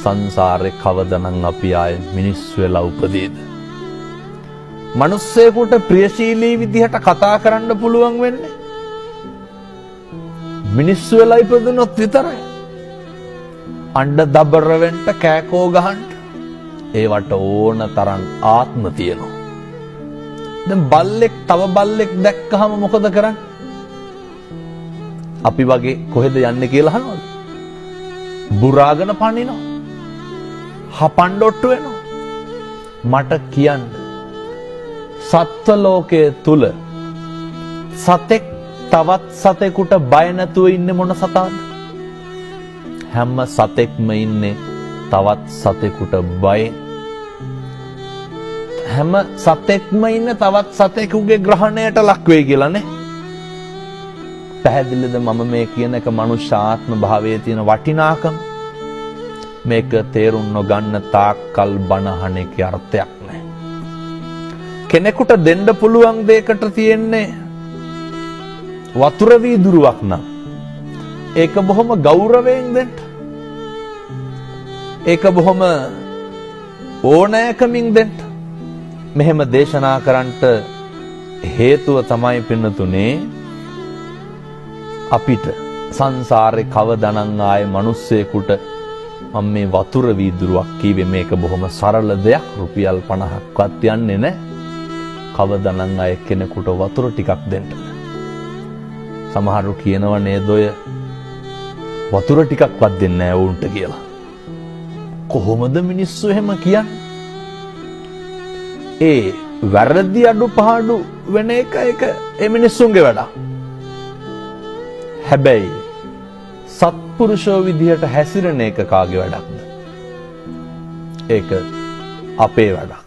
සංසාරේ කවදනම් අපි ආයේ මිනිස්සු වෙලා උපදීද? මිනිස්සෙකුට ප්‍රියශීලී විදිහට කතා කරන්න පුළුවන් වෙන්නේ මිනිස්සු වෙලා ඉපදුනොත් විතරයි. අඬ දබර වෙන්න කෑකෝ ගහන්න ඒවට ඕන තරම් ආත්ම තියෙනවා. දැන් බල්ලෙක් තව බල්ලෙක් දැක්කහම මොකද කරන්නේ? අපි වගේ කොහෙද යන්නේ කියලා අහනවද? බුරාගෙන පනිනවා. හපන්ඩොට්ටු වෙනවා. මට කියන්න සත්ත්ව ලෝකයේ තුල සතෙක් තවත් සතෙකුට බය නැතුව ඉන්නේ මොන සතාද? හැම සතෙක්ම ඉන්නේ තවත් සතෙකුට බයෙන්. හැම සතෙක්ම ඉන්නේ තවත් සතෙකුගේ ග්‍රහණයට ලක් වෙයි කියලා නේ. පැහැදිලිද මම මේ කියන එක මනුෂ්‍ය ආත්ම භාවයේ තියෙන වටිනාකම? මේක තේරුම් නොගන්න තාක්කල් බනහන එකේ අර්ථයක් නැහැ. කෙනෙකුට දෙන්න පුළුවන් දෙයකට තියෙන්නේ වතුර වීදුරුවක් නම් ඒක බොහොම ගෞරවයෙන් දෙන්න. ඒක බොහොම ඕනෑකමින් දෙන්න. මෙහෙම දේශනා කරන්නට හේතුව තමයි පින්නතුනේ අපිට සංසාරේ කවදානම් ආයේ මිනිස්සෙකුට මම මේ වතුර වීදුරුවක් කීවේ මේක බොහොම සරල දෙයක් රුපියල් 50ක්වත් යන්නේ නැහැ. කවදානම් ආයේ කෙනෙකුට වතුර ටිකක් දෙන්න. සමහරු කියනවා නේද ඔය වතුර ටිකක්වත් දෙන්නේ නැහැ උන්ට කියලා. කොහොමද මිනිස්සු එහෙම කියන්නේ? ඒ වැරදි අඩුපාඩු වෙන එක ඒ මිනිස්සුන්ගේ වැඩක්. හැබැයි සත්පුරුෂෝ විදිහට හැසිරෙන එක කාගේ වැඩක්ද? ඒක අපේ වැඩක්.